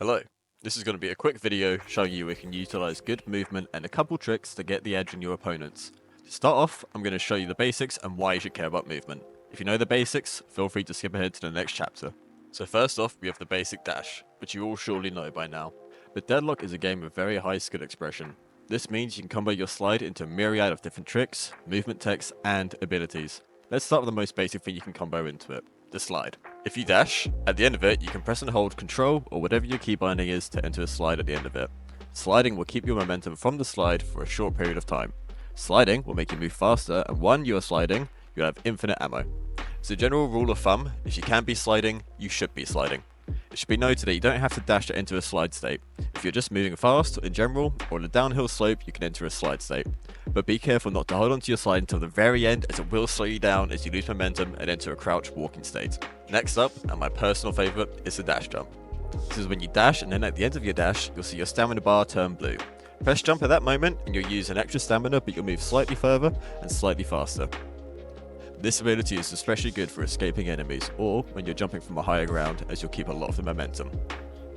Hello, this is going to be a quick video showing you we can utilize good movement and a couple tricks to get the edge on your opponents. To start off, I'm going to show you the basics and why you should care about movement. If you know the basics, feel free to skip ahead to the next chapter. So first off, we have the basic dash, which you all surely know by now. But Deadlock is a game with very high skill expression. This means you can combo your slide into a myriad of different tricks, movement techs, and abilities. Let's start with the most basic thing you can combo into it, the slide. If you dash, at the end of it, you can press and hold Control or whatever your key binding is to enter a slide at the end of it. Sliding will keep your momentum from the slide for a short period of time. Sliding will make you move faster, and when you are sliding, you'll have infinite ammo. So general rule of thumb, if you can be sliding, you should be sliding. It should be noted that you don't have to dash to enter a slide state. If you're just moving fast in general, or on a downhill slope, you can enter a slide state. But be careful not to hold onto your slide until the very end, as it will slow you down as you lose momentum and enter a crouch walking state. Next up, and my personal favourite, is the dash jump. This is when you dash, and then at the end of your dash, you'll see your stamina bar turn blue. Press jump at that moment, and you'll use an extra stamina, but you'll move slightly further and slightly faster. This ability is especially good for escaping enemies, or when you're jumping from a higher ground, as you'll keep a lot of the momentum.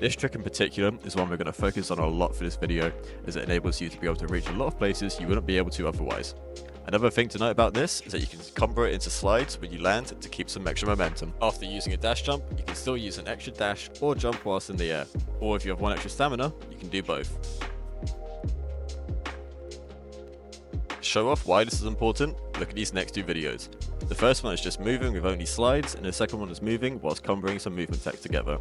This trick in particular is one we're going to focus on a lot for this video, as it enables you to be able to reach a lot of places you wouldn't be able to otherwise. Another thing to note about this is that you can combo it into slides when you land to keep some extra momentum. After using a dash jump, you can still use an extra dash or jump whilst in the air, or if you have one extra stamina, you can do both. To show off why this is important, look at these next two videos. The first one is just moving with only slides, and the second one is moving whilst comboing some movement tech together.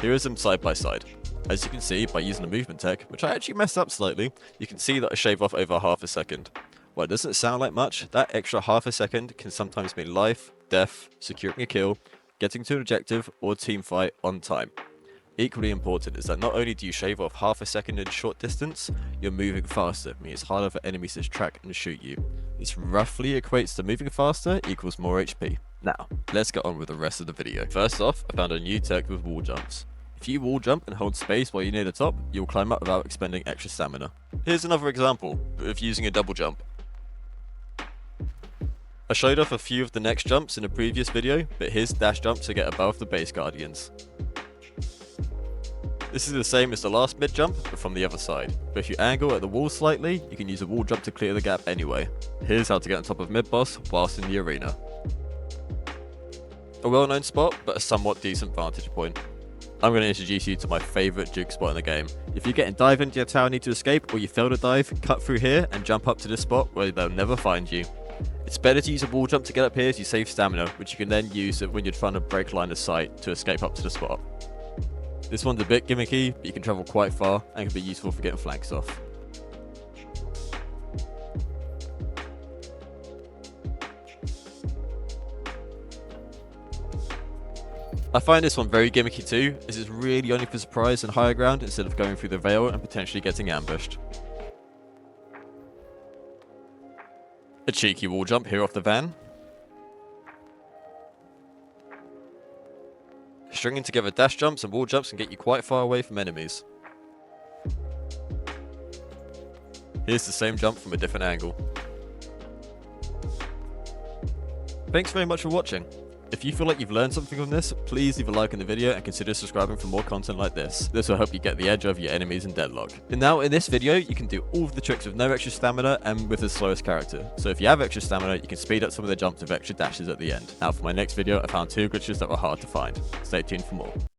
Here is them side by side. As you can see, by using the movement tech, which I actually messed up slightly, you can see that I shave off over half a second. While it doesn't sound like much, that extra half a second can sometimes mean life, death, securing a kill, getting to an objective, or team fight on time. Equally important is that not only do you shave off half a second in short distance, you're moving faster, meaning it's harder for enemies to track and shoot you. This roughly equates to moving faster equals more HP. Now, let's get on with the rest of the video. First off, I found a new tech with wall jumps. If you wall jump and hold space while you're near the top, you'll climb up without expending extra stamina. Here's another example of using a double jump. I showed off a few of the next jumps in a previous video, but here's dash jump to get above the base guardians. This is the same as the last mid jump, but from the other side. But if you angle at the wall slightly, you can use a wall jump to clear the gap anyway. Here's how to get on top of mid boss whilst in the arena. A well known spot, but a somewhat decent vantage point. I'm going to introduce you to my favourite juke spot in the game. If you're getting dive into your tower and need to escape, or you fail to dive, cut through here and jump up to this spot where they'll never find you. It's better to use a wall jump to get up here as you save stamina, which you can then use when you're trying to break line of sight to escape up to the spot. This one's a bit gimmicky, but you can travel quite far and can be useful for getting flanks off. I find this one very gimmicky too, as it's really only for surprise and higher ground instead of going through the veil and potentially getting ambushed. A cheeky wall jump here off the van. Stringing together dash jumps and wall jumps can get you quite far away from enemies. Here's the same jump from a different angle. Thanks very much for watching. If you feel like you've learned something from this, please leave a like on the video and consider subscribing for more content like this. This will help you get the edge over your enemies in Deadlock. And now in this video, you can do all of the tricks with no extra stamina and with the slowest character. So if you have extra stamina, you can speed up some of the jumps with extra dashes at the end. Now for my next video, I found two glitches that were hard to find. Stay tuned for more.